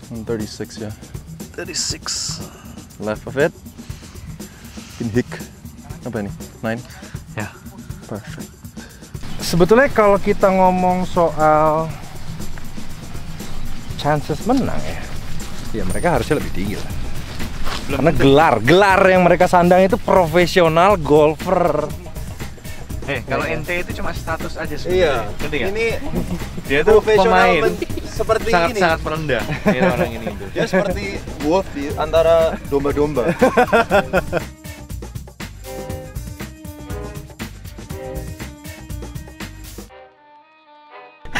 136 ya. 36. Left of it. Pinhik. Apa nih? 9. Ya. Perfect. Sebetulnya kalau kita ngomong soal chances menang ya mereka harusnya lebih tinggi lah. Karena gelar yang mereka sandang itu profesional golfer. Kalau ente itu cuma status aja Iya. sebenarnya. Ini Dia tuh pemain seperti ini. sangat merendah. Orang ini. Dia seperti wolf di antara domba-domba.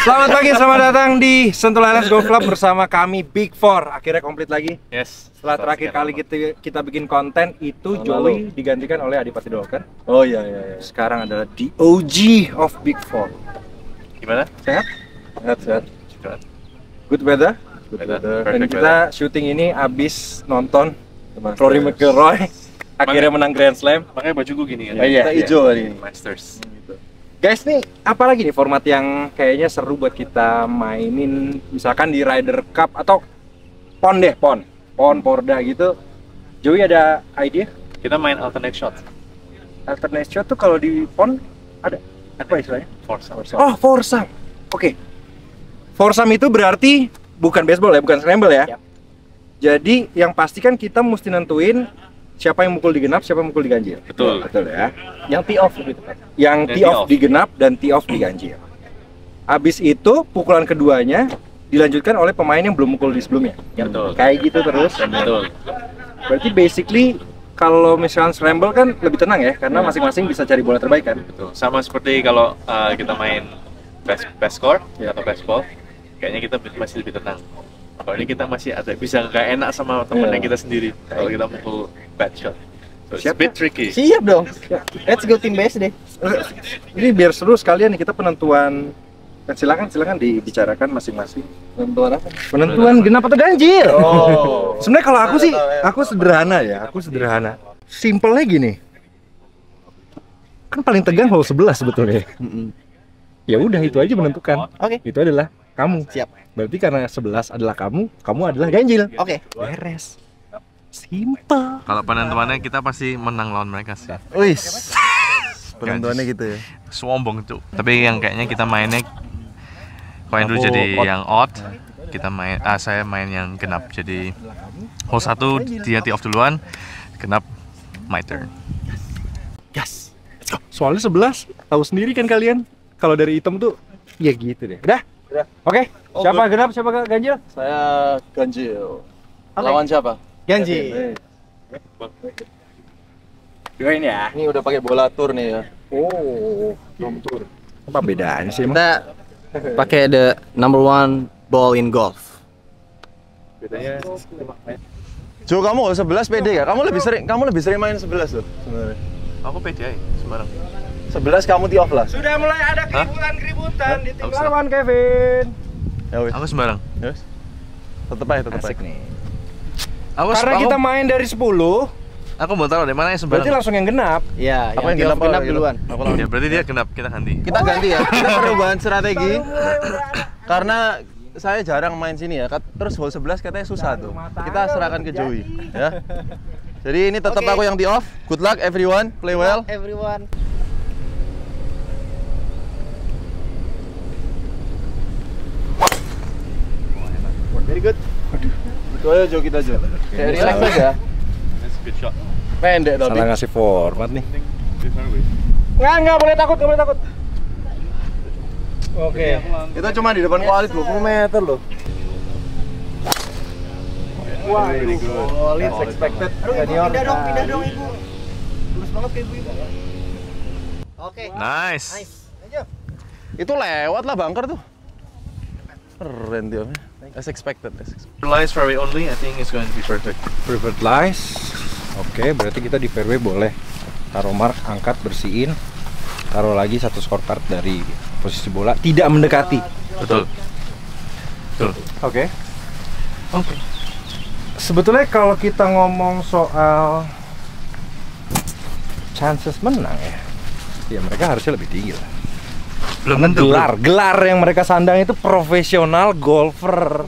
Selamat pagi, selamat datang di Sentul Highlands Golf Club bersama kami Big Four. Akhirnya komplit lagi. Yes. Setelah terakhir kali kita bikin konten itu Joey digantikan oleh Adipati Dolken. Oh iya. Sekarang adalah the OG of Big Four. Gimana? Sehat? Sehat. Good weather. Good Weather. weather. Dan Perfect kita syuting ini abis nonton Masters. Rory McIlroy akhirnya menang Grand Slam. Makanya baju gue gini kan. Iya. Kita hijau hari ini. Masters. Guys, nih apa lagi nih format yang kayaknya seru buat kita mainin, misalkan di Ryder Cup atau PON deh, PON Porda gitu. Joey ada ide? Kita main alternate shot. Alternate shot tuh kalau di PON ada apa istilahnya? Foursome. Oh, foursome. Oke. Foursome itu berarti bukan baseball ya, bukan scramble ya. Yap. Jadi yang pasti kan kita mesti nentuin siapa yang mukul di genap, siapa yang mukul di ganjil. Betul. Betul ya. Yang tee off lebih tepat. Yang tee off di genap dan tee off di ganjil. Habis itu pukulan keduanya dilanjutkan oleh pemain yang belum mukul di sebelumnya. Ya, betul. Kayak gitu terus. Betul. Berarti basically kalau misalnya scramble kan lebih tenang ya, karena masing-masing bisa cari bola terbaik kan. Betul. Sama seperti kalau kita main best score atau best ball, kayaknya kita masih lebih tenang. Kalau ini kita masih ada bisa nggak enak sama temennya kita sendiri kalau kita mukul bad shot. So it's a bit tricky. Siap dong. Let's go tim base deh. Ini biar seru sekalian nih kita penentuan. Silakan dibicarakan masing-masing. Penentuan apa? Penentuan genap atau ganjil. Oh. Sebenarnya kalau aku sih, aku sederhana ya. Aku sederhana. Simpelnya gini. Kan paling tegang hole 11 sebetulnya. Ya udah itu aja menentukan. Oke. Itu adalah kamu. Siap. Berarti karena 11 adalah kamu adalah ganjil. Oke. Beres. Simple. Kalau penentuannya kita pasti menang lawan mereka sih. Wis. Penentuannya gitu ya. Sombong tuh. Tapi yang kayaknya kita mainnya kalau yang dulu jadi yang odd, kita main saya main yang genap. Jadi hole 1 dia tee off duluan, genap my turn. Yes. Let's go. Soalnya 11 tahu sendiri kan kalian. Kalau dari hitam tuh ya gitu deh. Udah? Udah. Oke. Siapa genap, siapa ganjil? Saya ganjil. Lawan siapa? Ganji. Doain ya. Ini udah pakai bola tour nih ya. Oh, Tour. apa bedanya sih emang? Kita pakai the number 1 ball in golf. Bedanya Jo, kamu hole 11 pede ya? Kamu lebih sering main 11 loh sebenarnya. Aku pede aja sembarang. 11 kamu tee off lah. sudah mulai ada keributan di tim Aku senang. lawan Kevin. Ya wis. Aku sembarang. Yes. Tetep aja. Asik nih. Aku Karena kita main dari 10, aku mau tahu dari mana yang sembarang. berarti langsung yang genap. Ya, Apa yang genap genap duluan. Aku lawan. Ya berarti dia genap, kita ganti. Kita ganti ya. Kita perubahan strategi. Karena saya jarang main sini ya. Terus hole 11 katanya susah tuh. Kita serahkan ke Joey ya. Jadi ini tetap Oke. aku yang tee off. Good luck everyone. Play well. Everyone. Very good. Itu aja Jo kita Jo. Kayak relax aja. That's a good shot. Pendek tapi. Salah ngasih format nih. This Nggak boleh takut, nggak boleh takut. Oke. Kita cuma di depan kuali 20 meter loh. Wah, Leeds expected. Senior. Pindah dong ibu. Lurus banget ke ibu. Oke. Nice. Itu lewat lah bunker tuh. Keren dia. As expected. Lies fairway only, I think it's going to be perfect. Preferred lies. Oke, berarti kita di fairway boleh taruh mark, angkat, bersihin, taruh lagi satu scorecard dari posisi bola, tidak mendekati. Betul. Betul. Oke. Sebetulnya kalau kita ngomong soal chances menang ya mereka harusnya lebih tinggi lah. Belum tentu. Gelar yang mereka sandang itu profesional golfer.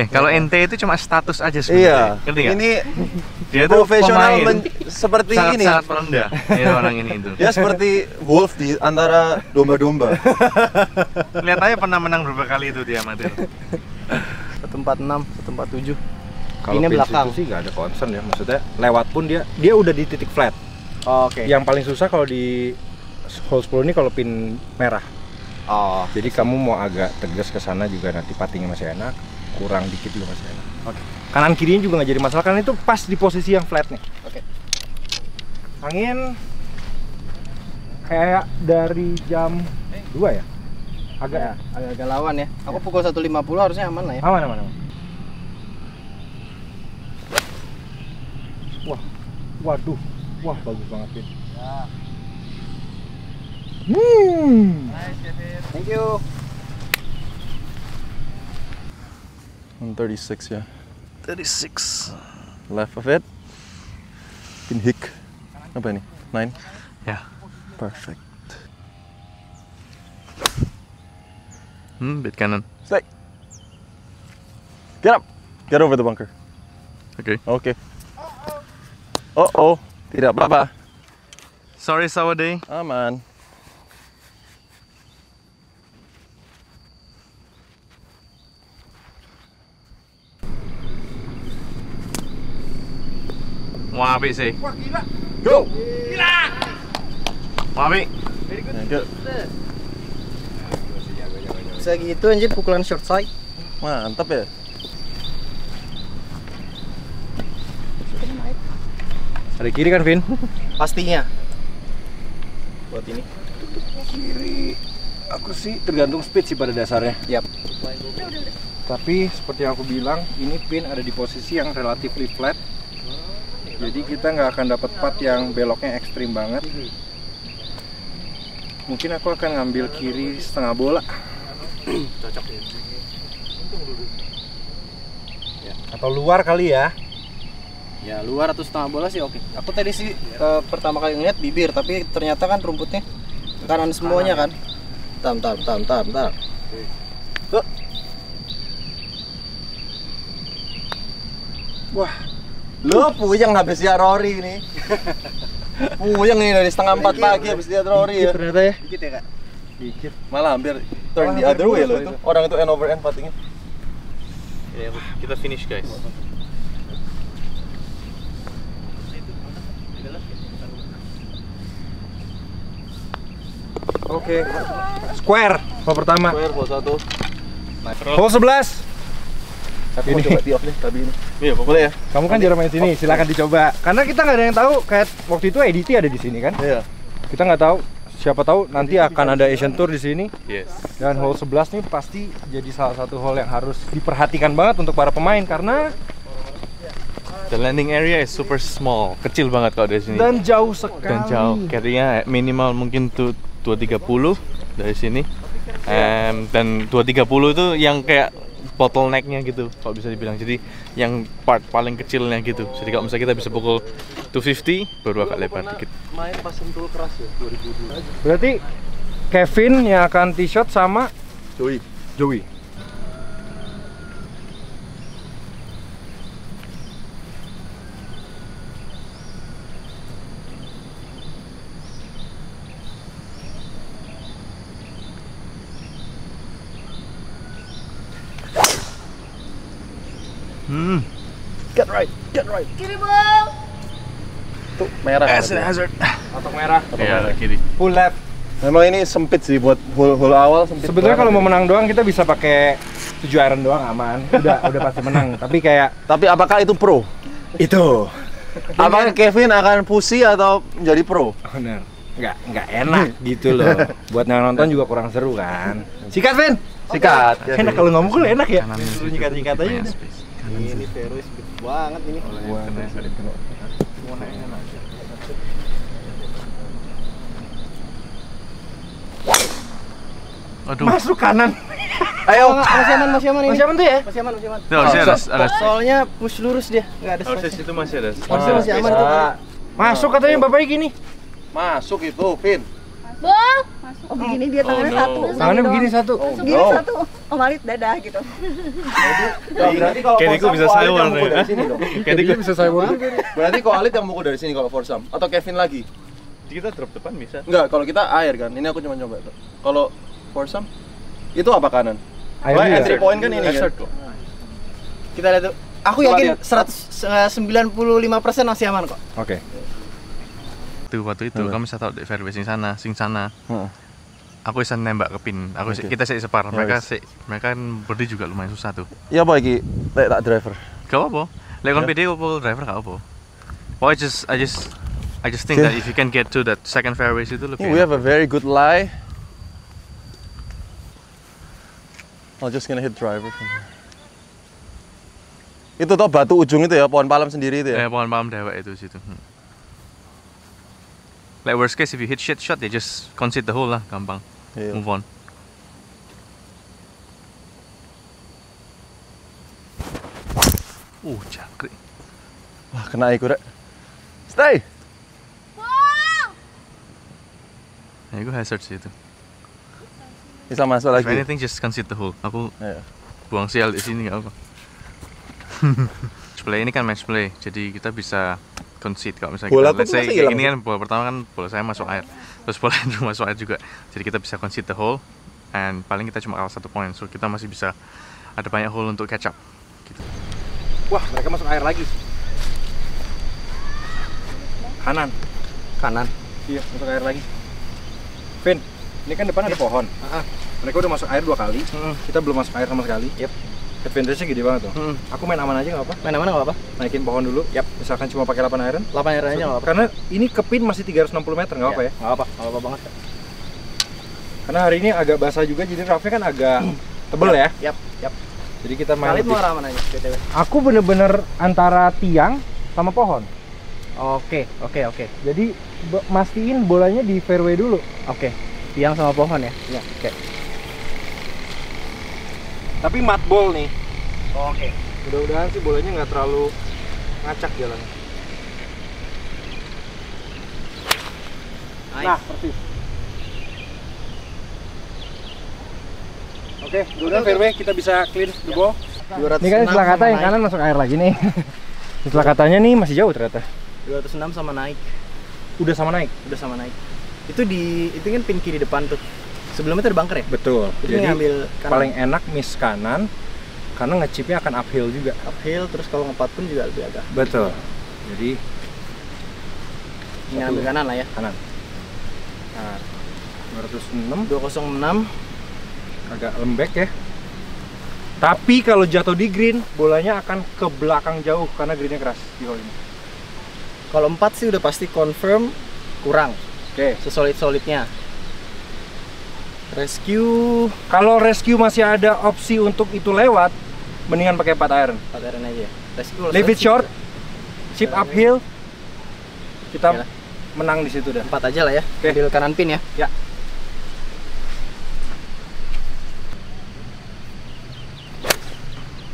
Kalau ente itu cuma status aja sebenarnya. Iya. Ngerti nggak? Ini Dia tuh profesional pemain seperti ini. sangat rendah. Ini orang ini itu. Ya seperti wolf di antara domba-domba. Lihat aja pernah menang berapa kali itu dia amatir. 146, 147. Kalau Ini pin belakang. situ sih nggak ada concern ya, maksudnya lewat pun dia udah di titik flat. Oke. Yang paling susah kalau di hole 10 ini kalau pin merah. Oh. Jadi kamu mau agak tegas ke sana juga nanti puttingnya masih enak, kurang dikit juga masih enak. Oke. Kanan kirinya juga nggak jadi masalah karena itu pas di posisi yang flat nih. Oke. Angin kayak dari jam 2 ya? Agak lawan ya. Aku pukul 1.50 harusnya aman lah ya. Aman. Wah, waduh, wah bagus banget Pin. Ya. Thank you. 136 ya. 36. Left of it. Pin hick. Apa ini? 9. Ya. Perfect. Bit kanan. Stay. Get up. Get over the bunker. Oke. Oke. Oh, tidak apa-apa. Sorry Sawadee. Aman. Wah, apik sih. Wah gila. Go. Wah, apik. Thank you. Bisa gitu anjir pukulan short side. Mantap ya. Ada kiri kan Vin? Pastinya. Buat ini. Kiri. Aku sih tergantung speed sih pada dasarnya. Yap. Tapi seperti yang aku bilang, ini pin ada di posisi yang relatively flat. Jadi kita nggak akan dapat putt yang beloknya ekstrim banget. Mungkin aku akan ngambil kiri setengah bola. Cocok ya. Atau luar kali ya. Ya luar atau setengah bola sih oke. Aku tadi sih pertama kali ngeliat bibir, tapi ternyata kan rumputnya ke kanan semuanya kan. Bentar. Wah, Lo puyeng habis lihat Rory ini. Puyeng nih dari setengah 4 pagi habis lihat Rory ya. ternyata ya. Dikit ya kak. Dikit. Malah hampir turn the other way lo itu. Orang itu end over end puttingnya. Ya, kita finish guys. Oke. Square. Hole pertama. Square ball 1. Hole 11. Aku Ini. mau coba di off nih tadi ini. Iya, boleh ya? Kamu kan jarang main sini, silakan dicoba. Karena kita nggak ada yang tahu, kayak waktu itu EDT ada di sini kan. Iya. Kita nggak tahu, siapa tahu nanti akan ada Asian Tour di sini. Yes. Dan hole 11 nih pasti jadi salah satu hole yang harus diperhatikan banget untuk para pemain karena The landing area is super small, kecil banget kalau dari sini. dan jauh sekali. Dan jauh. Kayaknya minimal mungkin tuh 230 dari sini. Dan 230 itu yang kayak bottlenecknya gitu, kalau bisa dibilang. Jadi yang part paling kecilnya gitu. Jadi kalau misalnya kita bisa pukul 250, baru agak lebar dikit. Main pas sentul keras ya 2002. Berarti Kevin yang akan tee shot sama Joey. Get right. Kiri bang. Tuh merah. Hazard. Patok merah, Ya, kiri. full left. Memang ini sempit sih buat hole awal sempit. Sebenarnya banget. kalau mau menang doang kita bisa pakai 7 iron doang aman. Udah pasti menang. Tapi kayak Tapi apakah itu pro? itu. Apakah Kevin akan pusi atau menjadi pro? Bener. Nggak enak gitu loh. Buat yang nonton juga kurang seru kan. Sikat Vin. Sikat. Enak kalau ngomong kan enak ya. Kanannya Suruh nyikat-nyikat aja. udah. Ini Verois banget ini. Aduh. Masuk kanan. Ayo, masih aman ini. Masih aman tuh ya? Masih aman. Tuh, masih ada. Soalnya push lurus dia, nggak ada Harusnya space. situ masih ada. Harusnya masih aman itu. Masuk katanya Bapak gini. Masuk itu, Vin. Oh begini dia tangannya satu. Tangannya begini satu. Begini satu. Oh Malit dadah gitu. Berarti kalau Kayak Diko bisa Alit sayur yang mukul ya. dari sini dong. Kayak dia bisa saya buat. Berarti kalau Alit yang mukul dari sini kalau foursome atau Kevin lagi? Kita drop depan bisa. Enggak, kalau kita air kan. Ini aku cuma coba tuh. Kalau foursome itu apa kanan? Air Wah, dia. entry point kan ini kan. Kita lihat tuh. Aku Coba yakin lihat. 95% masih aman kok. Oke. Waktu itu kami bisa tahu di fairway sing sana. Heeh. Aku bisa nembak ke pin. Oke. Kita sih separ. Ya, Mereka kan berdiri juga lumayan susah tuh. Iya apa iki? Lek tak driver. Gak apa. Lek kon Ya. PD apa driver gak apa. Well, I just think Okay. that if you can get to that second fairway itu lebih. We have a very good lie. I'm just gonna hit driver from here. Itu toh batu ujung itu ya, pohon palem sendiri itu ya. pohon palem dewek itu situ. Like worst case if you hit shot ya just concede the hole lah, gampang. Iya. Move on. Jangkrik. Wah, kena iku rek. Stay. Ya itu hazard sih itu. Bisa masuk If lagi. anything just concede the hole. Aku Iya. buang sial di sini nggak apa. Match play ini kan match play, jadi kita bisa concede kalau misalnya Bola kita, aku let's tuh say masih hilang ini sih. kan bola pertama kan bola saya masuk air, terus bola Andrew masuk air juga, jadi kita bisa concede the hole, and paling kita cuma kalah 1 poin, so kita masih bisa ada banyak hole untuk catch up. Gitu. Wah, mereka masuk air lagi. Kanan. Kanan. Iya, masuk air lagi. Vin, ini kan depan ada pohon. Mereka udah masuk air 2 kali. Kita belum masuk air sama sekali. Yep. Advantage-nya gede banget tuh. Aku main aman aja nggak apa? Main mana enggak apa? Naikin pohon dulu. Yap. Misalkan cuma pakai 8 iron. 8 air aja enggak apa. Karena ini ke pin masih 360 meter, nggak apa ya? Enggak apa. Enggak apa banget. Karena hari ini agak basah juga, jadi rough-nya kan agak tebel ya. Yap. Jadi kita main Malit lebih. mau arah mana aja BTW. Aku bener-bener antara tiang sama pohon. Oke. Jadi mastiin bolanya di fairway dulu. Oke. Tiang sama pohon ya? Iya. Oke. Tapi mat ball nih. Oke. Mudah-mudahan sih bolanya nggak terlalu ngacak jalannya. Nah, persis. Oke, mudah-mudahan fairway kita bisa clean the ball. 206 Ini kan setelah kata sama yang naik. kanan masuk air lagi nih. Setelah katanya nih masih jauh ternyata. 206 sama naik. Udah sama naik. Udah sama naik. Itu kan pin kiri depan tuh. Sebelumnya tuh ada bunker ya? Betul. Jadi ngambil kanan. paling enak miss kanan karena ngechipnya akan uphill juga. Uphill, terus kalau ngepat pun juga lebih agak. Betul. Jadi Ngambil kanan lah ya. kanan. Nah, 206 206. agak lembek ya. Tapi kalau jatuh di green, bolanya akan ke belakang jauh karena greennya keras di hole ini. Kalau 4 sih udah pasti confirm kurang. Oke. Sesolid-solidnya. Rescue Kalau rescue masih ada opsi untuk itu lewat, mendingan pakai 4 iron. 4 iron aja. Rescue Leave it short, chip uphill. Kita Oke lah. menang di situ dah. 4 aja lah ya. Oke. Ambil kanan pin ya. Ya.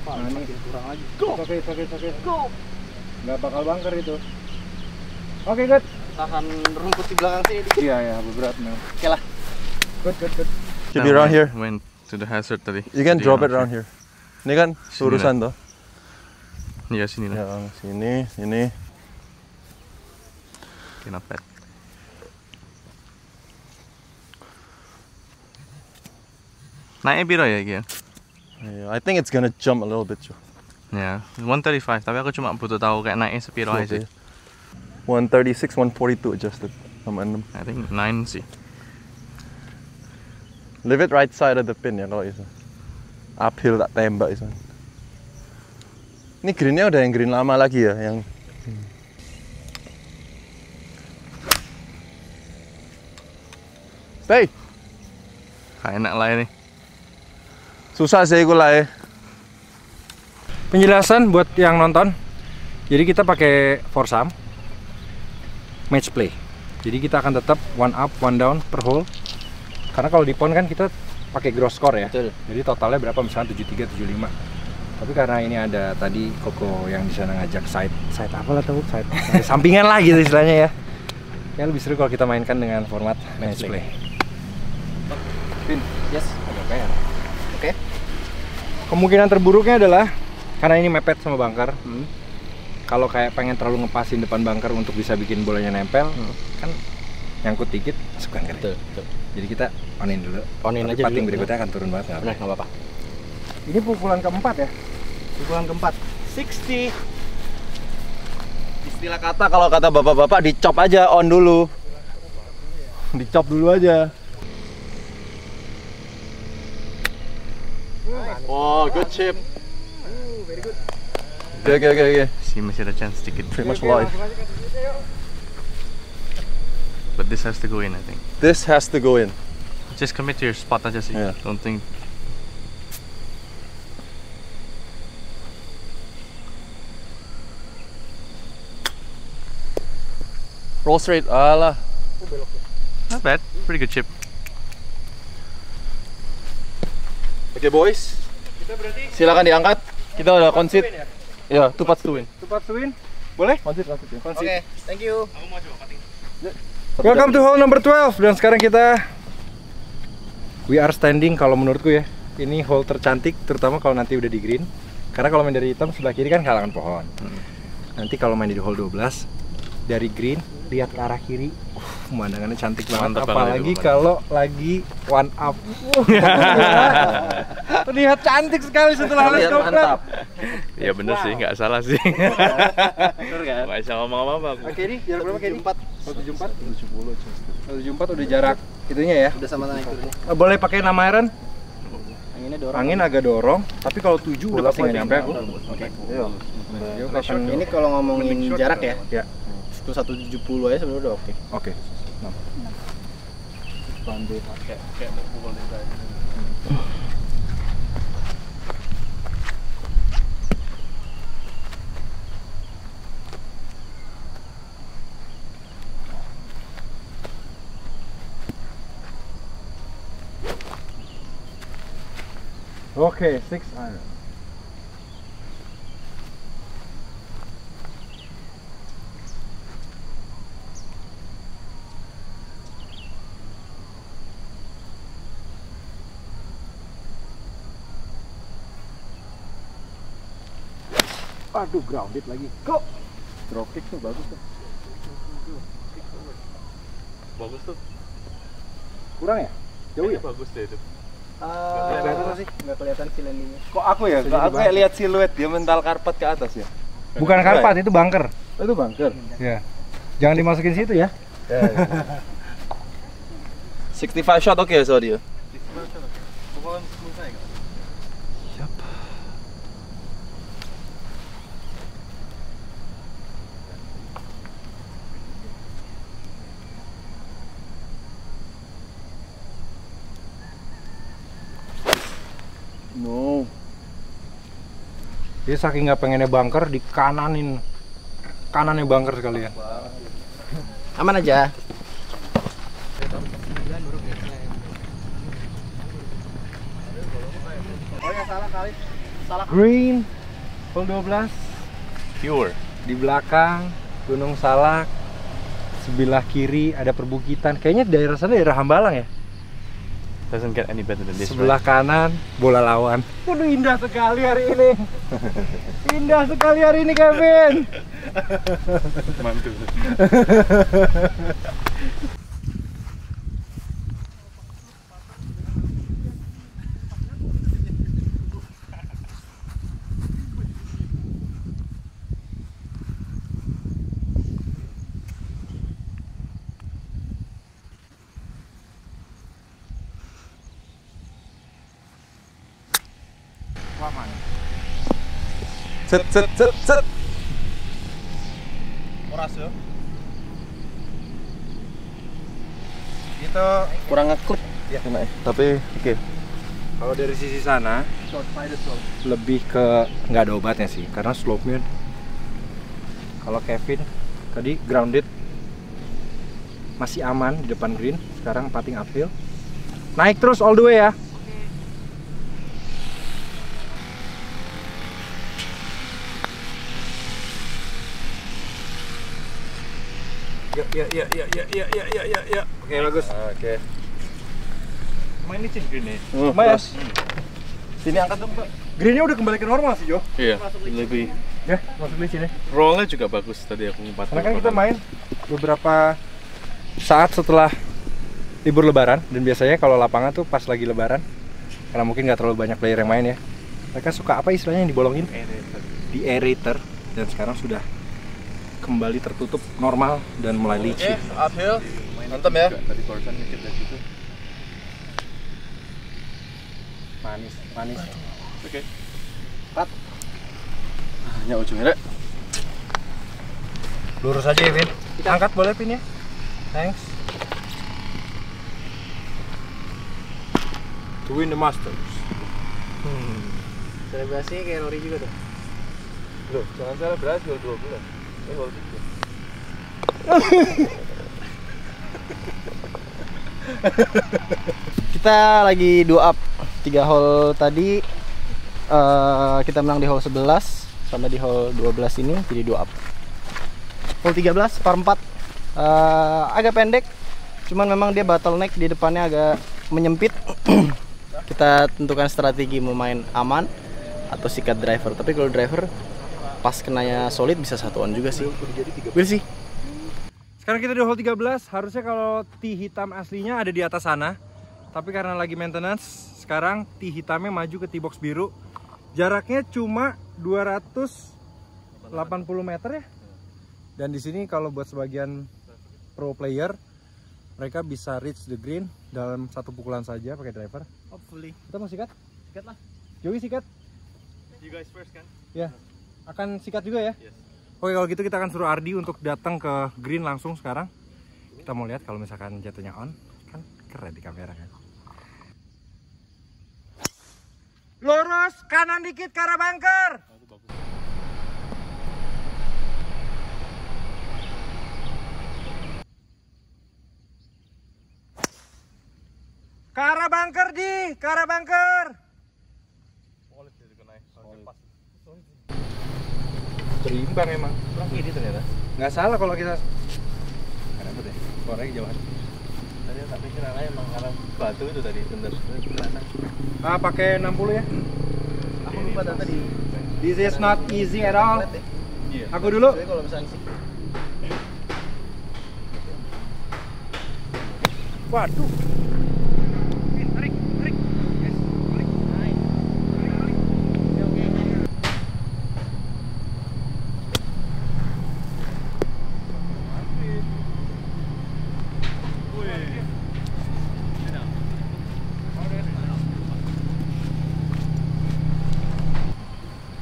Nah, ini kurang lagi. Oke. Go. Nggak bakal bunker itu. Oke, good. Tahan rumput di belakang sini dikit. Iya ya, berat memang. Oke lah. Good. Should be around here. Went to the hazard tadi. You can Jadi drop it langsung. around here. Ini kan lurusan toh. Iya sini lah. Ya, sini, sini. Okay, not bad. Naiknya piro ya iki ya? Yeah, I think it's gonna jump a little bit. Joe. Ya, 135, tapi aku cuma butuh tahu kayak naiknya sepiro aja sih. 136, 142 adjusted sama 6. I think 9 sih. Leave it right side of the pin ya kalau itu. Uphill tak tembak itu. Ini greennya udah yang green lama lagi ya, yang stay. Kayak enak lah ini. Susah sih gue lah ya. Penjelasan buat yang nonton. Jadi kita pakai foursome match play. Jadi kita akan tetap 1 up, 1 down per hole. Karena kalau di pon kan kita pakai gross score ya. Betul. Jadi totalnya berapa misalnya 73, 75. Tapi karena ini ada tadi Koko yang di sana ngajak side apa lah tahu side sampingan lah gitu istilahnya ya. Kayak lebih seru kalau kita mainkan dengan format match play. Vin, Yes. ada PR. Oke. Kemungkinan terburuknya adalah karena ini mepet sama bunker. Kalau kayak pengen terlalu ngepasin depan bunker untuk bisa bikin bolanya nempel, kan nyangkut dikit masuk bunker. Betul. Jadi kita onin dulu. Onin aja Putting dulu. berikutnya akan turun banget. Nah, nggak apa-apa. Ini pukulan keempat ya. Pukulan keempat. 60. Istilah kata kalau kata bapak-bapak dicop aja on dulu. Dicop dulu aja. Oh, good chip. Oke. Si masih ada chance sedikit. Pretty much live. But this has to go in, I think. This has to go in. Just commit to your spot aja sih. Yeah. Don't think. Roll straight. Alah. Not bad. Pretty good chip. Oke, boys. Silakan diangkat. Kita udah concede. Ya, 2 putts to win. Tupat swing. Boleh? Concede ya. Oke, thank you. Welcome to hole number 12 dan sekarang kita we are standing kalau menurutku ya. Ini hole tercantik terutama kalau nanti udah di green. Karena kalau main dari hitam sebelah kiri kan kalangan pohon. Nanti kalau main di hole 12 dari green lihat ke arah kiri, pemandangannya cantik banget. Mantap banget Apalagi itu, kalau lagi one up. Terlihat cantik sekali setelah Lihat let's go mantap. Ya bener sih, nggak salah sih. Bener kan? Nggak bisa ngomong apa-apa. Oke nih, jarak berapa kayak 74. 74 udah jarak itunya ya. Udah sama naik turunnya. Boleh pakai nama Iron? Anginnya dorong. Angin agak dorong, tapi kalau 7 udah pasti nggak nyampe aku. Oke. Ini Ini kalau ngomongin jarak ya, ya. itu 170 aja sebenarnya udah oke. Oke. Kayak mau pukul desa. Oke, 6 iron. Aduh, grounded lagi. Kok drop kick tuh bagus tuh. Bagus tuh. Kurang ya? Jauh ya? Bagus deh itu. Kelihatan sih? Nggak kelihatan si landingnya. Kok aku ya? Bisa jadi Aku kayak lihat siluet dia mental karpet ke atas ya. Bukan karpat, itu bunker. Oh, itu bunker. Ya. Jangan dimasukin situ ya. 65 shot oke so dia. No. Dia saking nggak pengennya bunker di kanannya bunker sekalian. Aman aja. Oh ya salah kali. Salah. Green, hole 12. Pure. Di belakang Gunung Salak, sebelah kiri ada perbukitan. Kayaknya daerah sana daerah Hambalang ya. Doesn't get any better than this. Sebelah kanan bola lawan. Waduh, indah sekali hari ini. Indah sekali hari ini, Kevin. Right? Mantul. Set. Moras ya. Itu Kurang ngeklik. Kena ya. Tapi oke. kalau dari sisi sana lebih ke nggak ada obatnya sih, karena slope-nya. Kalau Kevin tadi grounded masih aman di depan green, sekarang putting uphill. Naik terus all the way ya. Ya. Oke, bagus. Oke. Main licin green nih. Mas, Sini angkat dong, Pak. greennya udah kembali ke normal sih, Jo. Iya, lebih. Ya, masuk di sini. Rollnya juga bagus tadi aku ngumpat. Karena kan kita main beberapa saat setelah libur lebaran, dan biasanya kalau lapangan tuh pas lagi lebaran, karena mungkin nggak terlalu banyak player yang main ya, mereka suka apa istilahnya yang dibolongin? Di aerator. Dan sekarang sudah kembali tertutup normal dan mulai licin. uphill. Mantap ya. Tadi barusan mikir dari situ. Manis. Oke. Hanya ujungnya, Rek. Lurus aja ya, Vin. Angkat boleh pinnya. Thanks. To win the Masters. Selebrasinya kayak Rory juga tuh. Loh, jangan salah berhasil 12. Hole 3. Kita lagi 2 up 3 hole tadi. Kita menang di hole 11 sama di hole 12 ini jadi 2 up. Hole 13 par 4 agak pendek, cuman memang dia bottleneck di depannya agak menyempit. Kita tentukan strategi mau main aman atau sikat driver. Tapi kalau driver pas kenanya solid bisa satuan juga sih. Will sih. Sekarang kita di hole 13, harusnya kalau tee hitam aslinya ada di atas sana. Tapi karena lagi maintenance, sekarang tee hitamnya maju ke tee box biru. Jaraknya cuma 280 meter ya. Dan di sini kalau buat sebagian pro player, mereka bisa reach the green dalam satu pukulan saja pakai driver. Hopefully. Kita mau sikat? Sikat lah. Joey sikat? You guys first kan? Ya. Akan sikat juga ya? Yes. Oke, kalau gitu kita akan suruh Ardi untuk datang ke green langsung sekarang. Kita mau lihat kalau misalkan jatuhnya on, kan keren di kamera kan. Lurus kanan dikit ke arah bunker. Ke arah bunker, Di, ke arah bunker. Berimbang emang. Kurang ini ternyata. Nggak salah kalau kita. Kenapa deh? Suaranya jauhan. Tadi tak pikir anaknya emang karena batu itu tadi bener. Pakai 60 ya. Aku lupa tadi. This is not easy at all. Iya. Aku dulu. Jadi kalau misalnya sih. Waduh.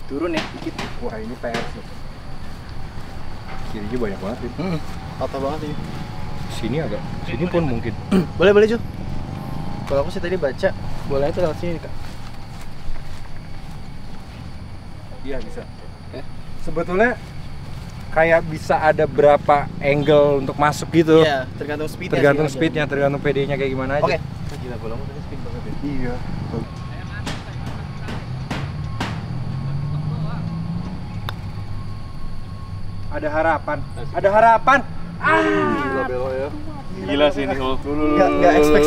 Turun ya dikit. Wah, ini PR sih. Kirinya banyak banget sih. Patah banget ini. Sini agak. Sini pun mungkin. Boleh Ju. Kalau aku sih tadi baca bolanya itu lewat sini Kak. Iya bisa. Sebetulnya kayak bisa ada berapa angle untuk masuk gitu. Iya, tergantung speednya. Tergantung speednya, tergantung PD-nya kayak gimana aja. Oke. Gila bolongmu tadi speed banget ya. Iya. Ada harapan. Ada harapan. Gila belok ya. Gila sih ini hole. Nggak expect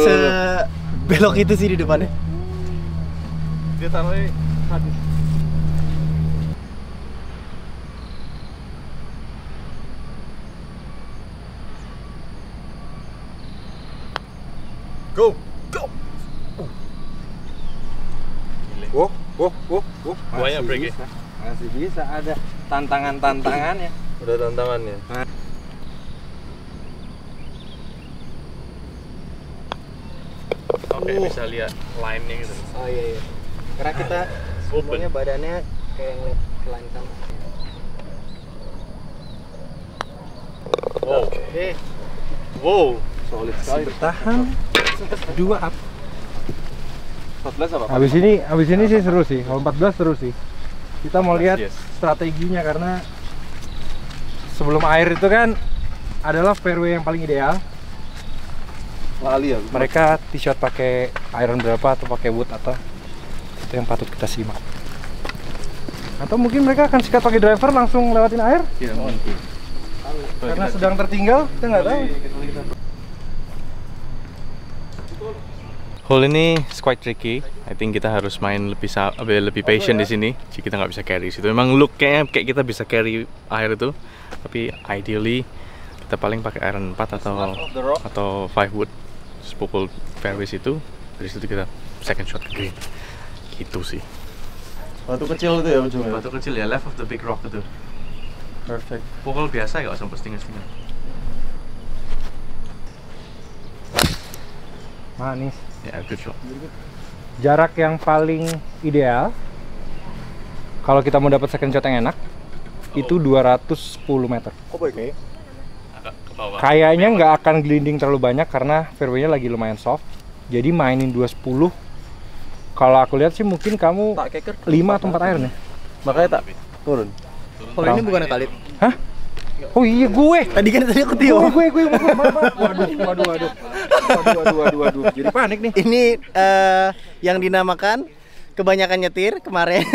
belok itu sih di depannya. Dia taruhnya habis. Go. Go. Banyak break ya? Masih bisa ada tantangan-tantangannya. Udah tantangannya. Oke, bisa lihat line-nya gitu. Oh iya. Karena kita semuanya badannya kayak ngeliat ke line kan. Wow. Oke. Wow. Solid sekali. Bertahan. 2 up. 14 apa? Habis ini sih seru sih. Kalau 14 seru sih. Kita mau lihat Yes. strateginya karena sebelum air itu kan adalah fairway yang paling ideal. Lali ya. Mereka tee shot pakai iron berapa atau pakai wood atau itu yang patut kita simak. Atau mungkin mereka akan sikat pakai driver langsung lewatin air? Tidak mungkin. Karena sedang tertinggal, kita nggak tahu. Hole ini quite tricky. I think kita harus main lebih patient di sini. Jadi kita nggak bisa carry situ. Memang look kayak kita bisa carry air itu, tapi ideally kita paling pakai iron 4 atau 5 wood. Terus pukul fairways itu, dari situ kita second shot ke green. Gitu sih. Batu kecil itu ya ujungnya. Batu kecil ya, left of the big rock itu. Perfect. Pukul biasa nggak usah setengah-setengah. Manis. Ya, good shot. Jarak yang paling ideal kalau kita mau dapat second shot yang enak itu 210 meter. Oh boy, kayak. Agak ke bawah. Kayaknya nggak akan gelinding terlalu banyak karena fairway-nya lagi lumayan soft. Jadi mainin 210. Kalau aku lihat sih mungkin kamu 5 atau 4 iron ya. Makanya tak turun. Oh ini bukan Khalid. Hah? Oh iya gue. Tadi aku Tio. Gue. Waduh. Jadi panik nih. Ini yang dinamakan kebanyakan nyetir kemarin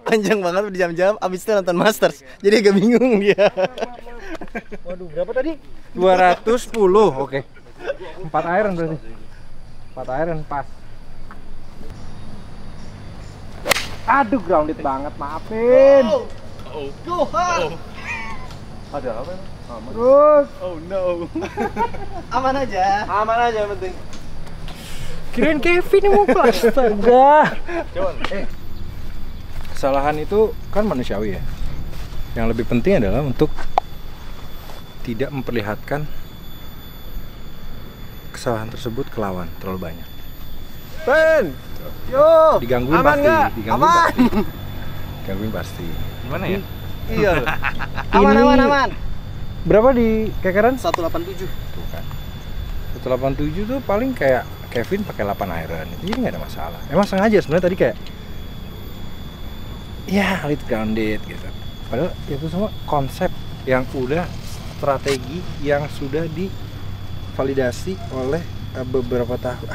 panjang banget berjam-jam, abis itu nonton Masters. Jadi agak bingung dia. Waduh, berapa tadi? 210. Oke. 4 iron berarti. 4 iron pas. Aduh, grounded banget, maafin. Ada apa? Terus Oh no. Aman aja. Aman aja yang penting. kirain Kevin yang mau astaga. Kesalahan itu kan manusiawi ya. Yang lebih penting adalah untuk tidak memperlihatkan kesalahan tersebut ke lawan terlalu banyak. Ben. Yo. Digangguin aman pasti, nggak? digangguin Aman. pasti. Digangguin pasti. Gimana ya? Iya. Aman. Berapa di kekeran? 187. Tuh kan. 187 tuh paling kayak Kevin pakai 8 iron. Jadi nggak ada masalah. Emang sengaja sebenarnya tadi kayak ya lead grounded gitu. Padahal itu semua konsep yang udah strategi yang sudah divalidasi oleh beberapa tahun.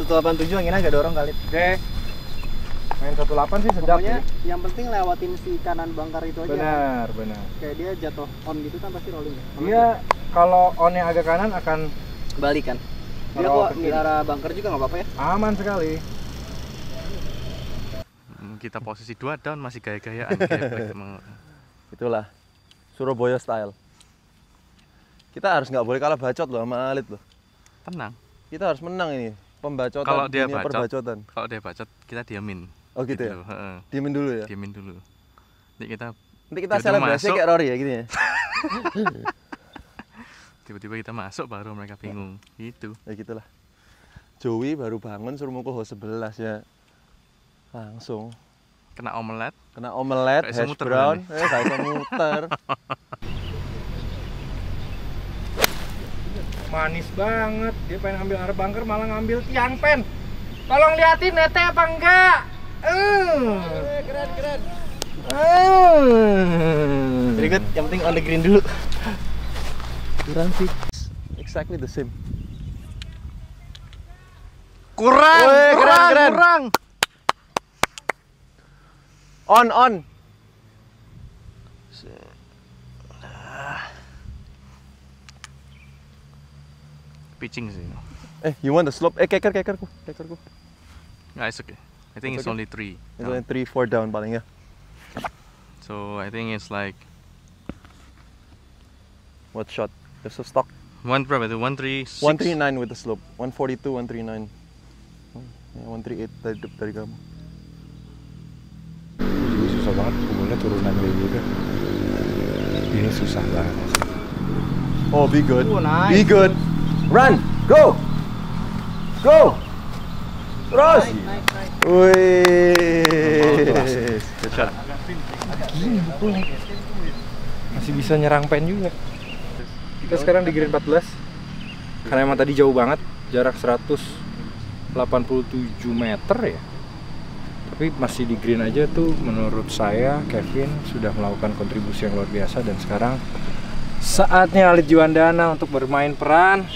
187 anginnya agak dorong kali. Oke. Main 18 sih sedap Pokoknya sih. yang penting lewatin si kanan bangkar itu aja. Benar. Kayak dia jatuh on gitu kan pasti rolling ya. Dia kalau on yang agak kanan akan balik kan. Dia Kalau kok ke di kiri. arah bangkar juga nggak apa-apa ya. aman sekali. Kita posisi 2 down masih gaya-gayaan kayak Itulah Surabaya style. Kita harus nggak boleh kalah bacot loh sama Alit loh. tenang. Kita harus menang ini. Pembacotan. Kalau dia dunia bacot, perbacotan. Kalau dia bacot, kita diamin. Oh gitu ya. loh, heeh. Diemin dulu ya. Diamin dulu. Nanti kita Nanti kita Tiba-tiba selebrasi masuk. kayak Rory ya gini ya. tiba-tiba kita masuk baru mereka bingung. Gitu. Ya gitulah. Joey baru bangun suruh mukul hole 11 ya. Langsung Kena omelet. kena omelet, Kayak hash semuter brown, bener kayak bisa muter. Manis banget. Dia pengen ngambil arah bangker malah ngambil tiang pen. Tolong liatin nete apa enggak? Keren. Very good. Yang penting on the green dulu. Kurang sih. Exactly the same. Kurang. Woi, keren. On. Pitching sih. You want the slope? Kekerku. Nah, it's okay. I think it's okay? only 3. Itu yang 3-4 down paling ya. So I think it's like What shot? There's a stock. berapa itu? 136. 139 with the slope. 142, 139. Ya, 138 dari kamu. Susah banget pukulnya turunan kayak gitu. Ini susah banget. Oh, be good. Nice. Be good. Run. Go. Terus. Nice. Wih. Good shot. Gini pukulnya. Masih bisa nyerang pen juga. Kita sekarang di green 14. Karena emang tadi jauh banget, jarak 187 meter ya. Tapi masih di green aja tuh menurut saya Kevin sudah melakukan kontribusi yang luar biasa dan sekarang saatnya Alit Juandana untuk bermain peran.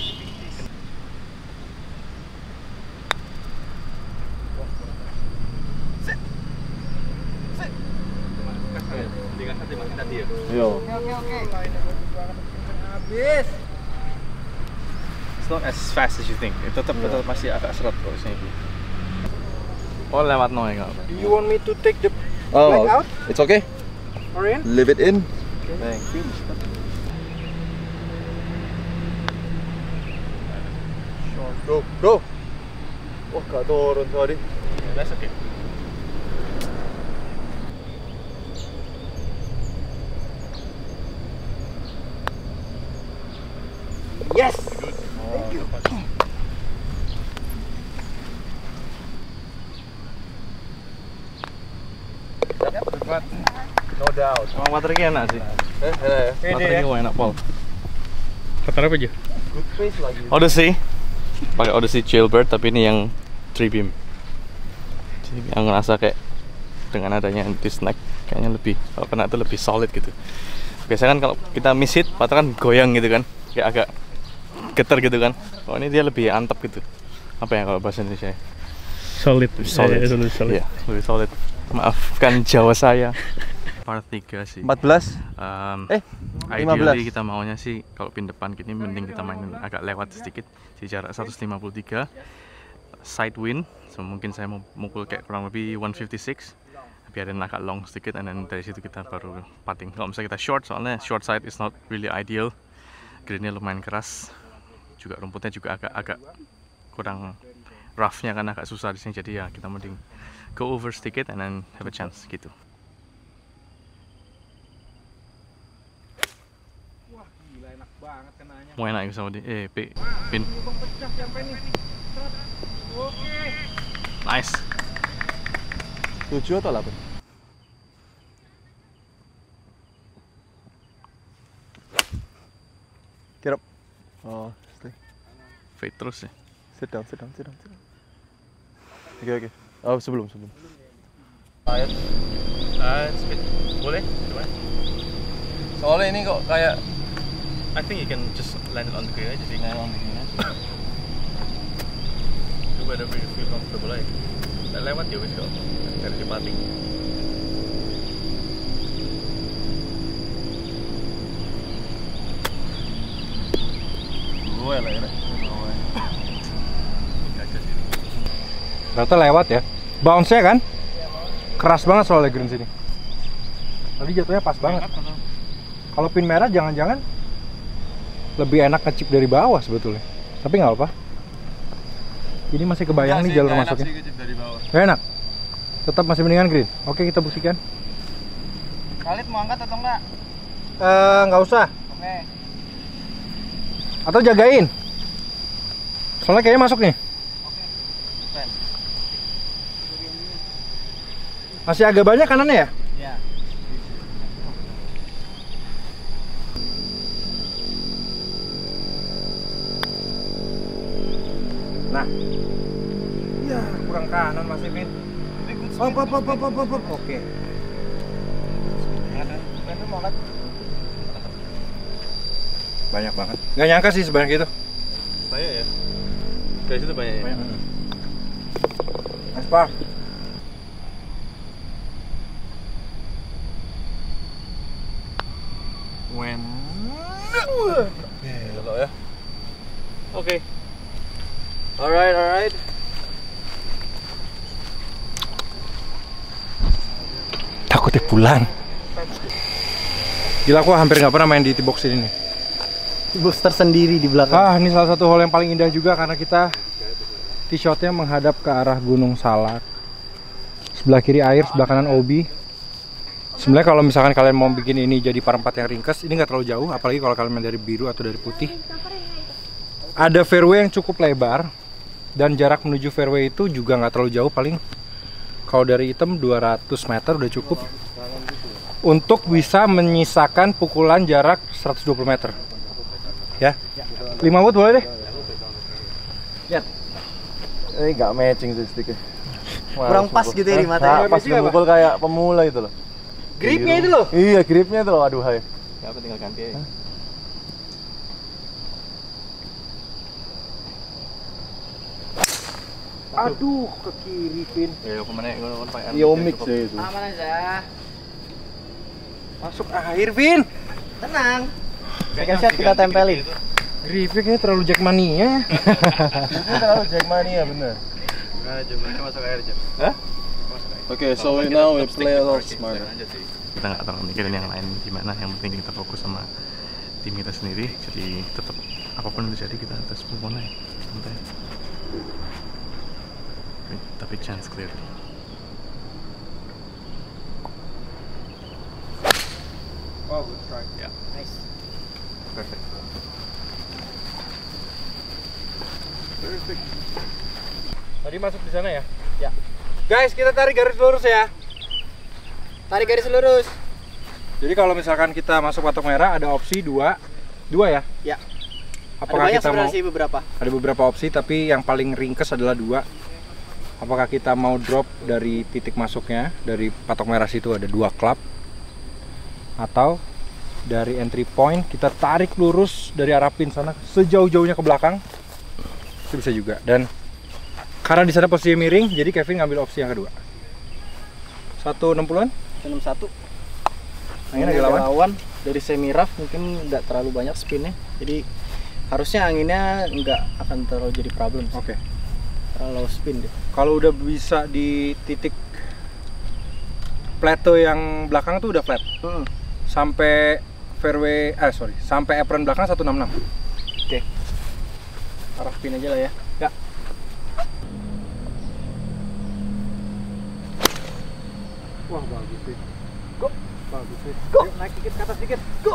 Yo. Oke. Habis. It's not as fast as you think. Tetap masih agak seret kok sini. Oh lewat no ya nggak? Do you want me to take the Oh, flag out it's okay. or in? Leave it in. Thank you. Go, go. Wah, gak turun tadi. That's okay. Yes. No doubt. Emang waternya enak sih. Enak ya. Waternya enak Paul. Kata apa aja? Good pace lagi. Odyssey. Pakai Odyssey Jailbird tapi ini yang 3 beam. Jadi yang ngerasa kayak dengan adanya anti snack kayaknya lebih kalau kena itu lebih solid gitu. Biasanya kan kalau kita miss hit, patah kan goyang gitu kan, kayak agak getar gitu kan. Oh ini dia lebih antep gitu. Apa ya kalau bahasa Indonesia? Solid. Solid. Iya, lebih solid. Maafkan Jawa saya. Part 3 sih. 14. 15. Ideally kita maunya sih kalau pin depan gini mending kita mainin agak lewat sedikit di jarak 153 side wind. So mungkin saya mau mukul kayak kurang lebih 156 biarin agak long sedikit, and then dari situ kita baru putting. Kalau misalnya kita short, soalnya short side is not really ideal, greennya lumayan keras juga, rumputnya juga agak kurang roughnya kan agak susah di sini, jadi ya kita mending go over sedikit and then have a chance gitu. Wah, gila enak banget kenanya. Mau enak sama di pin. Pecah sampai nih. Oke. Nice. 7 atau 8? Get up. Oh, stay. Fade terus ya. Sit down. Oke. Oh, sebelum. Ayat. Speed. Boleh? Coba. Soalnya ini kok kayak I think you can just land it on the green aja sih, ngayang begini aja. Do whatever you feel comfortable aja. Lewat ya wis kok. Dari di pating. gue lah ya. Ternyata lewat ya. Bounce-nya kan? Keras banget soalnya green sini. Tadi jatuhnya pas banget. Kalau pin merah jangan-jangan lebih enak ngechip dari bawah sebetulnya. Tapi nggak apa. Ini masih kebayang nih jalur masuknya. Gak enak. Tetap masih mendingan green. Oke, kita buktikan. Khalid mau angkat atau enggak? Nggak usah. Oke. Atau jagain. Soalnya kayaknya masuk nih. Masih agak banyak kanannya ya? Iya. Nah. Ya, kurang kanan masih, Min. Oke. Banyak banget. Nggak nyangka sih sebanyak itu. Saya ya. Dari situ banyak ya. Nice par. When Belok ya. Oke. Alright. Takutnya pulang. Gila, aku hampir nggak pernah main di tee box ini nih. Booster sendiri di belakang. Ah, ini salah satu hole yang paling indah juga karena kita tee shotnya menghadap ke arah Gunung Salak. Sebelah kiri air, sebelah kanan OB. Sebenarnya kalau misalkan kalian mau bikin ini jadi par 4 yang ringkas, ini nggak terlalu jauh, apalagi kalau kalian main dari biru atau dari putih. Ada fairway yang cukup lebar dan jarak menuju fairway itu juga nggak terlalu jauh, paling kalau dari hitam 200 meter udah cukup untuk bisa menyisakan pukulan jarak 120 meter. Ya, 5 wood boleh deh. Nggak matching sih sticknya. Kurang pas gitu ya di mata. Pas mukul kayak pemula itu loh. Gripnya itu loh. Iya, gripnya itu loh. Aduh, hai. Ya apa tinggal ganti aja. Aduh, ke kiri, Pin. Ya kemana ya? Yo mix ya itu. Aman aja. Masuk air, Vin. Tenang. Second shot kita tempelin. Gripik kayaknya terlalu Jackmania. Ini terlalu Jackmania bener. Gimana Jam? Mereka masuk air Jam. Hah? Oke, so now we play a little smarter. Kita nggak terlalu mikirin yang lain gimana, yang penting kita fokus sama tim kita sendiri. Jadi tetap apapun yang terjadi kita harus move on aja, santai. Tapi chance clear. Oh, good strike. Ya. Nice. Perfect. Tadi masuk di sana ya? Ya. Guys, kita tarik garis lurus ya. Tarik garis lurus. Jadi kalau misalkan kita masuk patok merah ada opsi dua ya? Ya. Apakah ada banyak kita mau? sebenarnya sih beberapa. Ada beberapa opsi, tapi yang paling ringkes adalah 2. Apakah kita mau drop dari titik masuknya, dari patok merah situ ada 2 klub, atau dari entry point kita tarik lurus dari arah pin sana sejauh-jauhnya ke belakang, itu bisa juga. Dan karena di sana posisi miring, jadi Kevin ngambil opsi yang kedua. 160-an? 61. Angin agak lawan. Dari semi rough mungkin nggak terlalu banyak spinnya, jadi harusnya anginnya nggak akan terlalu jadi problem. Oke. Kalau spin deh. Kalau udah bisa di titik plateau yang belakang tuh udah flat. Sampai fairway, sampai apron belakang 166. Oke. Arah pin aja lah ya. Ya. Wah, bagus sih. Go. Bagus sih. Go. Ayo, naik dikit ke atas dikit. Go.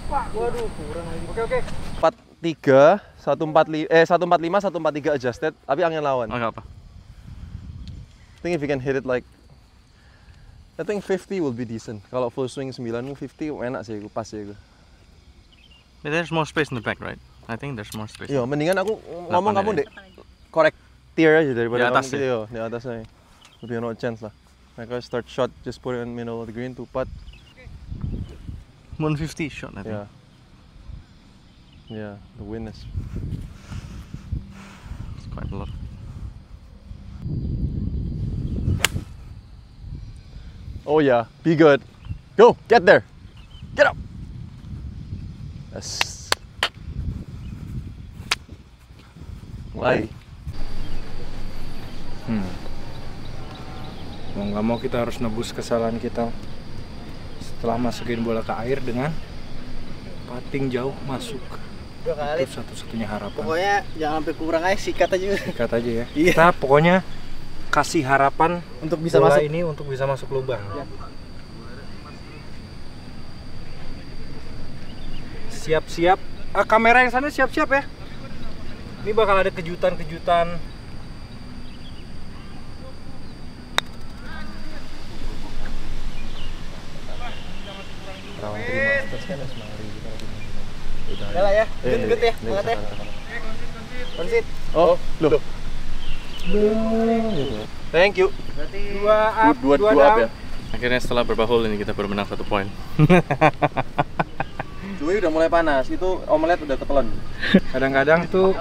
Wah, waduh, kurang lagi. Oke. 43, 145, 143 adjusted, tapi angin lawan. Oh, nggak apa. I think if you can hit it like, I think 50 will be decent. Kalau full swing 9, 50 enak sih, pas sih. But there's more space in the back, right? I think there's more space. Iya, mendingan aku ngomong 8 kamu ya. dek correct tier aja daripada Di atas kamu gitu, yo, di atasnya. Lebih no chance lah. Mereka start shot, just put it in middle of the green, 2 putt. 150 shot, I think. Yeah. Yeah, the wind is. It's quite a lot. Oh yeah, be good. Go, get there. Get up. Yes. Why? Mau nggak mau kita harus nebus kesalahan kita setelah masukin bola ke air dengan putting jauh masuk. 2 kali. Itu satu-satunya harapan. Pokoknya jangan sampai kurang aja, sikat aja. Sikat aja ya. Iya. Kita pokoknya kasih harapan Untuk bisa bola masuk. ini untuk bisa masuk lubang. Ya. Siap-siap. Kamera yang sana siap-siap ya. Ini bakal ada kejutan-kejutan. Udah lah ya. Good ya. Banget ya. Konsit. Oh, loh. Thank you. Berarti 2 up, Dua 2 up down. ya. Akhirnya setelah berapa hole ini kita baru menang 1 poin. Joey udah mulai panas, itu omelet udah ketelan. Kadang-kadang tuh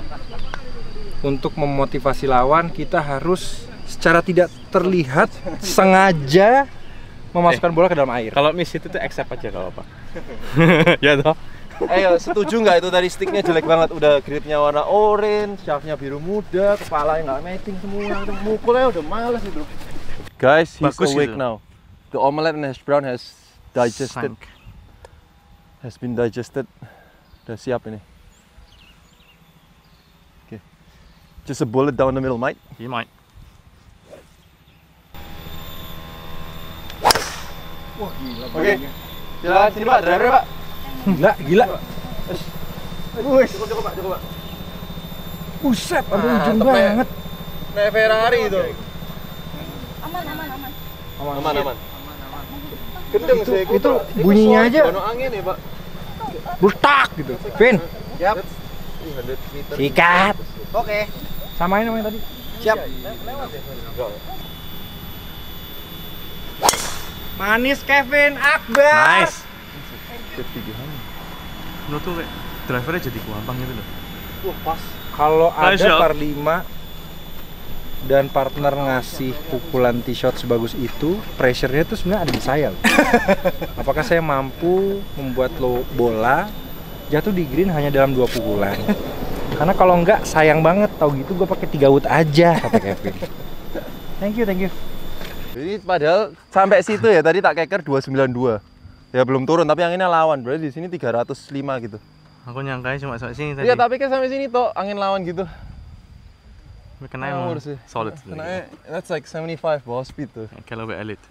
untuk memotivasi lawan kita harus secara tidak terlihat sengaja memasukkan bola ke dalam air. Kalau miss itu tuh accept aja kalau apa. Ya toh. Ayo, setuju nggak itu tadi sticknya jelek banget, udah gripnya warna orange, shaftnya biru muda, kepalanya nggak matching semua, mukulnya udah males itu. Guys, he's Bagus awake gitu. now. The omelette and hash brown has digested, Sank. has been digested. Udah siap ini. Okay, just a bullet down the middle, mate. You might. Wah, gila. Oke, silakan sini Pak, driver Pak. Gila. Wih, cukup Pak, cukup Pak. Buset, ada ujung Mantep, banget. Kayak Ferrari itu. Aman. Aman. Gendeng sih. Itu bunyinya aja. Ono angin ya Pak. Bertak gitu. Vin, Siap. 300 meter. sikat. Oke. Samain sama yang tadi. Siap. Manis Kevin Akbar. Nice. Menurut tuh kayak drivernya jadi gampang gitu loh. Wah, pas. Kalau Nice ada shot. par 5 dan partner ngasih pukulan tee shot sebagus itu, pressure-nya tuh sebenarnya ada di saya loh. Apakah saya mampu membuat bola jatuh di green hanya dalam 2 pukulan? Karena kalau enggak sayang banget, tau gitu gue pakai 3 wood aja, kata Kevin. Thank you. Ini padahal sampai situ ya tadi tak keker 292. Ya belum turun tapi anginnya lawan. Berarti di sini 305 gitu. Aku nyangkanya cuma sampai sini tadi. Iya, tapi kan sampai sini toh angin lawan gitu. Kena emang solid. Kena, that's like 75 ball speed tuh. Kalau be elite.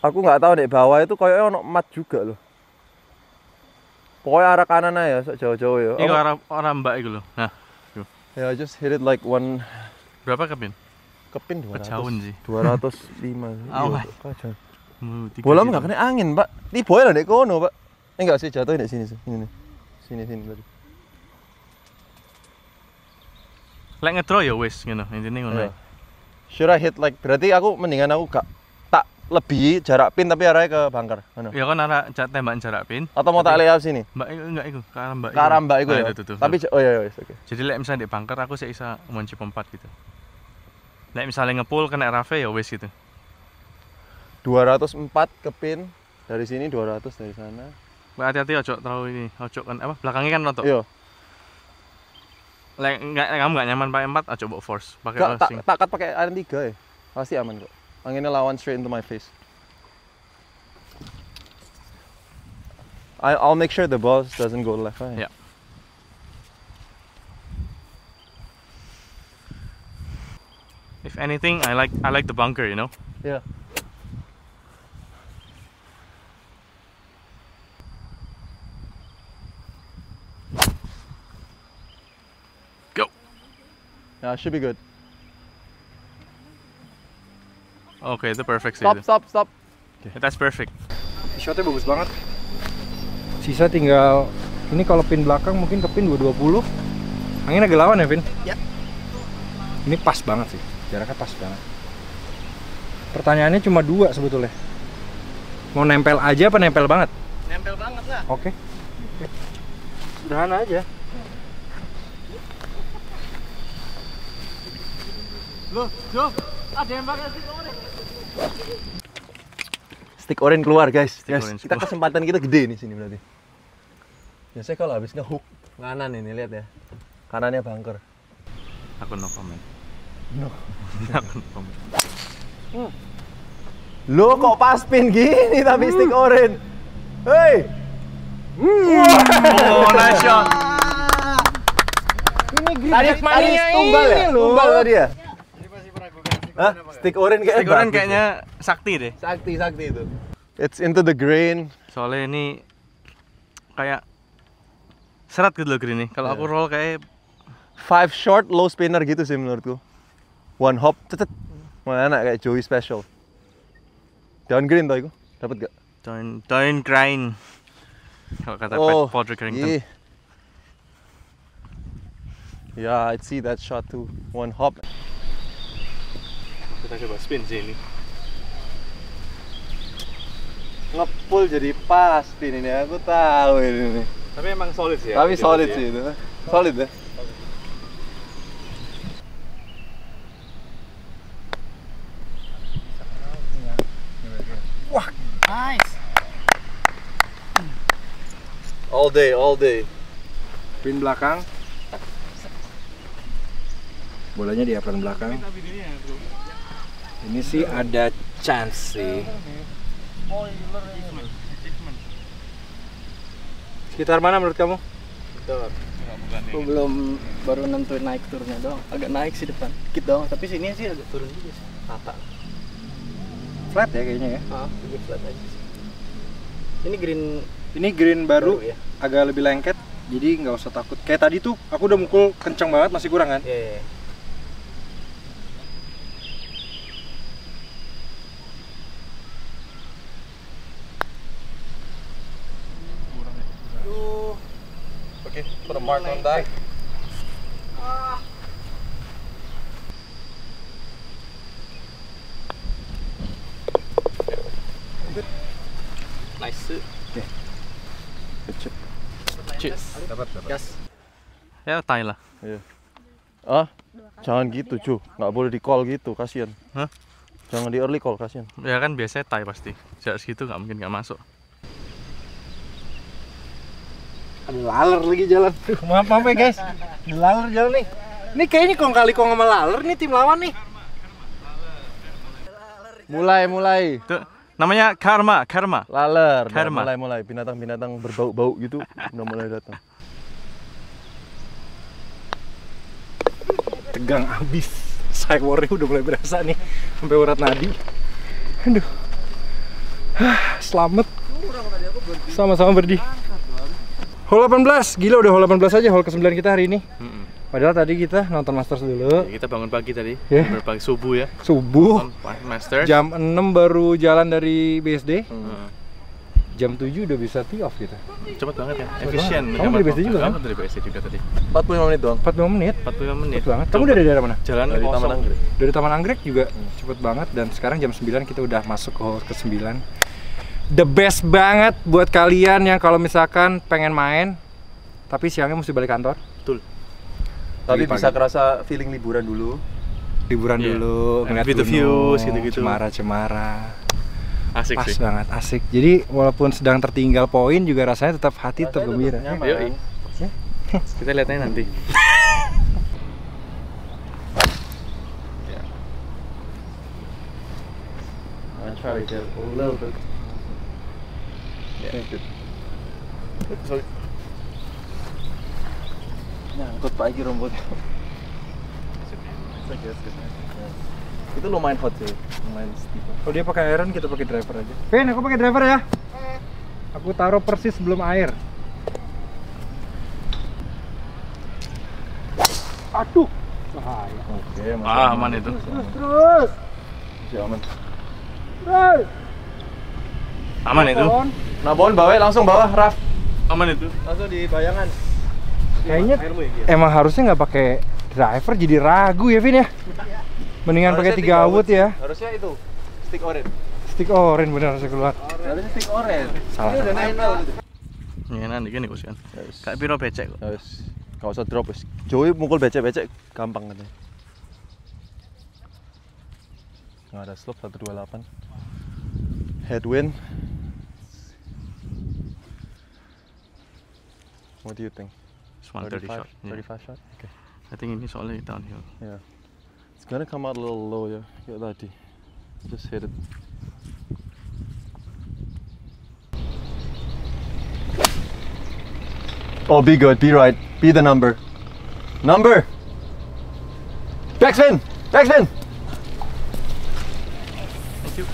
Aku nggak tahu deh bawah itu kayaknya ono mat juga loh. Pokoknya arah kanan aja jauh-jauh ya. Ini arah mbak itu loh. Nah, ya just hit it like one. berapa kepin? Kepin 200. Kejauhan sih. 205. Awas. Bola nggak kena angin, Pak. Tiboy lah dek kono, Pak. Enggak sih, jatuhin di sini sih. Ini nih. Sini tadi. Lek ngedraw ya wis ngono, intine ngono. Yeah. Should I hit like berarti aku mendingan aku gak tak lebih jarak pin tapi arahnya ke bunker. Ngono. Ya kan arah tembakan jarak pin. Atau mau tak layup sini? Mbak itu enggak iku, ke arah mbak. Ke arah mbak iku ya. Tapi oh iya oke. Jadi lek misalnya di bunker aku sih bisa ngunci 4 gitu. Lek misalnya ngepull kena rave ya wis gitu. 204 ke pin dari sini 200 dari sana. Hati-hati ojo terlalu ini, ojo kan apa belakangnya kan rotok. Iya. Kamu nggak nyaman pakai 4, coba force pakai tak cut pakai iron 3 ya. Pasti aman kok. Anginnya lawan straight into my face. I'll make sure the ball doesn't go left. Right? Yeah. If anything, I like the bunker, you know. Yeah. Yeah, should be good. Okay, itu perfect sih. Stop. Okay. That's perfect. Shotnya bagus banget. Sisa tinggal ini kalau pin belakang mungkin ke pin 220. Angin agak lawan ya, Vin? Ya. Ini pas banget sih. Jaraknya pas banget. Pertanyaannya cuma 2 sebetulnya. Mau nempel aja apa nempel banget? Nempel banget lah. Oke. Sederhana aja. Loh, Jo, ada yang pakai stick orange. Stick orange keluar, guys. Orange Kita kesempatan kita gede nih sini berarti. Biasanya kalau habis ngehook kanan ini lihat ya. Kanannya bunker. Aku no comment. No. Aku no comment. Lo kok pas pin gini tapi stick orange. Hey. Oh, nice shot. Ini green Tadi tumbal ya? Tumbal tadi ya? Hah? Stick orange kayaknya. Stick orange kayaknya sakti deh. Sakti itu. It's into the green. Soalnya ini kayak serat gitu loh green nih. Kalau aku roll kayak 5 short low spinner gitu sih menurutku. 1 hop tetet. Mana enak kayak Joey special. Down green toh itu. Dapat gak? down grind. Kalau kata Patrick Harrington. Yeah, I'd see that shot too. 1 hop. Kita coba spin sih ini. Ngepull jadi pas pin ini, aku tahu ini. Tapi emang solid sih ya. Tapi solid sih itu. Solid ya. Wah, Nice. All day. pin belakang. Bolanya di apron belakang. Ini sih ada chance sih. Sekitar mana menurut kamu? Aku belum baru nentuin naik turunnya doang. Agak naik sih depan, dikit doang. Tapi sini sih agak turun juga sih. Rata. Flat ya kayaknya ya. Lebih flat aja sih. Ini Green baru ya. agak lebih lengket. Jadi nggak usah takut. Kayak tadi tuh aku udah mukul kencang banget masih kurang kan? Iya. Okay, put a mark on that. Nice. Okay. Cheers. Dapat. Gas. Ya tie lah. Iya. Oh, Jangan gitu, Cu. Nggak boleh di call gitu, kasihan. Hah? Jangan di early call, kasihan. Ya kan biasanya tie pasti. Jarak segitu nggak mungkin nggak masuk. Ada laler lagi jalan. Maaf ya guys, ada laler jalan nih. Ini kayaknya kong kali kong sama laler nih tim lawan nih. Mulai. Itu namanya karma. Laler. Karma. Mulai. Binatang-binatang berbau-bau gitu udah mulai datang. Tegang abis. Cywarnya udah mulai berasa nih sampai urat nadi. Aduh. Selamat. Sama-sama berdiri. Hole 18, gila udah hole 18 aja, hole ke-9 kita hari ini. Padahal tadi kita nonton Masters dulu. Ya, kita bangun pagi tadi, Yeah. subuh ya. Subuh. Nonton Masters. Jam 6 baru jalan dari BSD. Jam 7 udah bisa tee off gitu. Cepet banget ya, efisien. Kamu dari BSD juga kan? Kamu dari BSD juga tadi. 45 menit doang. 45 menit. 45 menit. Cepet banget. Kamu udah dari daerah mana? Jalan Dari Taman kosong. Anggrek. Dari Taman Anggrek juga cepet banget. Dan sekarang jam 9 kita udah masuk ke hole ke-9. The best banget buat kalian yang kalau misalkan pengen main tapi siangnya mesti balik kantor. Betul. Tapi Pagi. bisa kerasa feeling liburan dulu. Liburan Iya. dulu, ngeliat With the gunung, views, gitu-gitu. cemara-cemara. Asik Pas sih. banget, asik. Jadi walaupun sedang tertinggal poin juga rasanya tetap hati tetap gembira. Nyaman. Yoi. Kita lihatnya nanti. I'm trying to get a little bit. Yeah, good. Sorry. Nyangkut pagi rumputnya. Itu lumayan hot sih, lumayan steep. Kalau dia pakai iron, kita pakai driver aja. Vin, aku pakai driver ya. Aku taruh persis sebelum air. Aduh, bahaya. Oke, Aman itu. Terus, Masih aman. terus. Aman itu. Nabon bawa langsung bawah, Raf. Aman itu. Langsung di bayangan. Kayaknya emang harusnya nggak pakai driver, jadi ragu ya Vin ya. Mendingan pakai 3 wood ya. Harusnya itu stick orange. Stick orange bener harusnya keluar. Harusnya stick orange. Salah. Ini udah nempel. Ya nanti gini kusian. Kayak piro becek kok. Guys, gak usah drop wis. Joey mukul becek-becek gampang katanya. Nggak ada slope 128. Headwind. What do you think? It's 130 shot. Yeah. 35 shot? Okay. I think ini soalnya downhill. Yeah. It's gonna come out a little low ya, kayak tadi. Just hit it. Oh, be good, be right, be the number. Number! Backspin! Backspin! Thank you.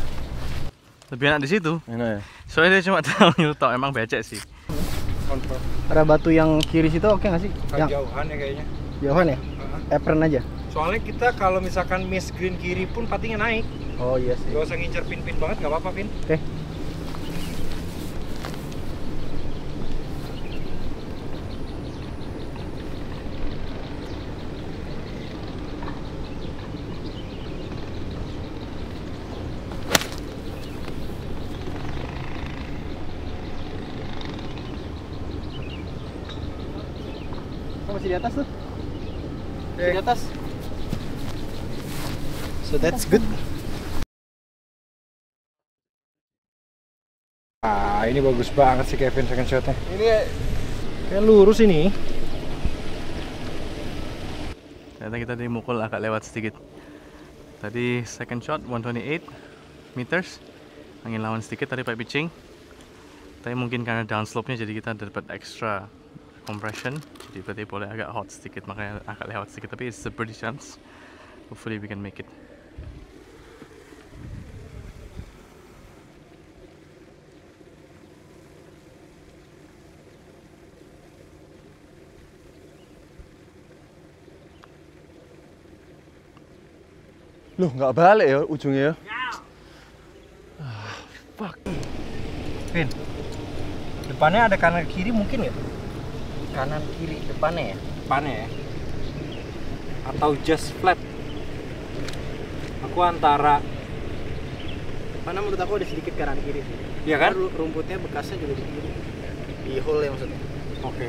Lebih enak di situ. Enak ya? Soalnya dia cuma downhill tok, emang becek sih. Ada batu yang kiri situ oke nggak sih? Yang Jauhan ya kayaknya. jauhan ya? Apron aja. Soalnya kita kalau misalkan miss green kiri pun patingnya naik. Oh iya sih. Gak usah ngincer pin-pin banget, nggak apa-apa Vin. Oke. Masih di atas tuh. Masih di atas. So that's good. Ah, ini bagus banget sih Kevin second shotnya. Ini Kayak lurus ini. Ternyata kita dimukul agak lewat sedikit. Tadi second shot 128 meters. Angin lawan sedikit tadi pakai pitching. Tapi mungkin karena downslope-nya jadi kita dapat extra compression. Jadi berarti boleh agak hot sedikit, makanya agak lewat sedikit. Tapi it's a pretty chance. Hopefully we can make it. loh nggak balik ya ujungnya ya. Vin, depannya ada kanan kiri mungkin ya? Kanan kiri depannya ya. Depannya ya? Atau just flat? Aku antara, Mana menurut aku ada sedikit kanan kiri sih. iya kan? Karena rumputnya bekasnya juga di kiri. Di hole ya maksudnya. Oke.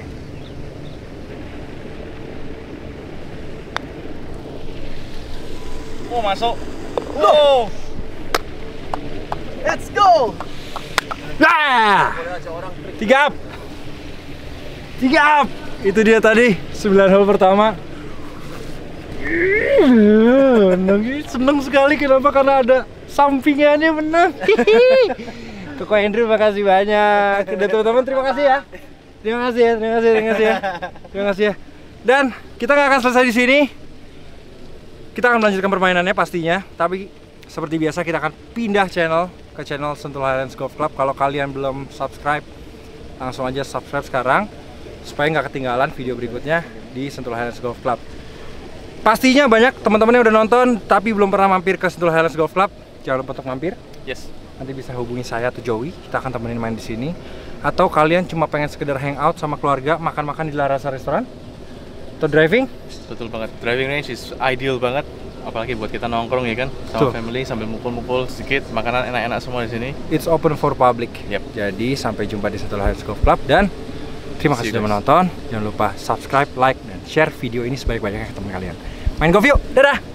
Oh, masuk. Oh. Let's go. Nah, 3 up. 3 up. Itu dia tadi 9 hole pertama. Seneng sekali, kenapa? Karena ada sampingannya menang. Koko Andrew, makasih banyak. Udah teman-teman, terima kasih ya. Terima kasih ya. Dan kita nggak akan selesai di sini. Kita akan melanjutkan permainannya pastinya. Tapi seperti biasa kita akan pindah channel ke channel Sentul Highlands Golf Club. Kalau kalian belum subscribe, langsung aja subscribe sekarang supaya nggak ketinggalan video berikutnya di Sentul Highlands Golf Club. Pastinya banyak teman-teman yang udah nonton tapi belum pernah mampir ke Sentul Highlands Golf Club. Jangan lupa untuk mampir. Yes. Nanti bisa hubungi saya atau Joey. Kita akan temenin main di sini. Atau kalian cuma pengen sekedar hangout sama keluarga, makan-makan di Larasa Restoran atau driving? Betul banget. Driving range is ideal banget. Apalagi buat kita nongkrong ya kan, sama family sambil mukul-mukul sedikit, makanan enak-enak semua di sini. It's open for public. Yep. Jadi sampai jumpa di Sentul Highlands Golf Club dan terima kasih sudah menonton. Jangan lupa subscribe, like, dan share video ini sebanyak-banyaknya ke teman kalian. Main golf yuk, dadah!